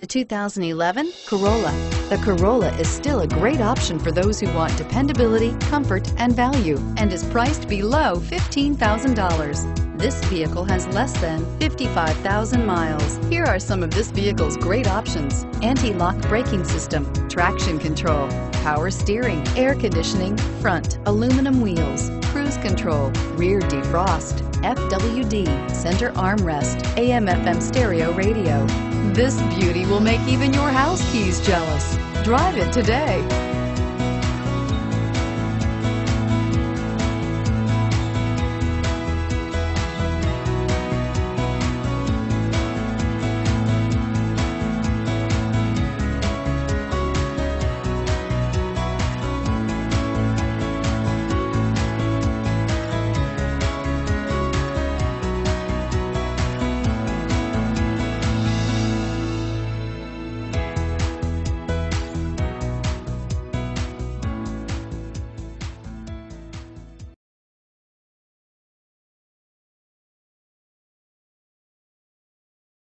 2011 Corolla. The Corolla is still a great option for those who want dependability, comfort, and value, and is priced below $15,000. This vehicle has less than 55,000 miles. Here are some of this vehicle's great options: anti-lock braking system, traction control, power steering, air conditioning, front aluminum wheels, cruise control, rear defrost, FWD, center armrest, AM/FM stereo radio. This beauty will make even your house keys jealous. Drive it today.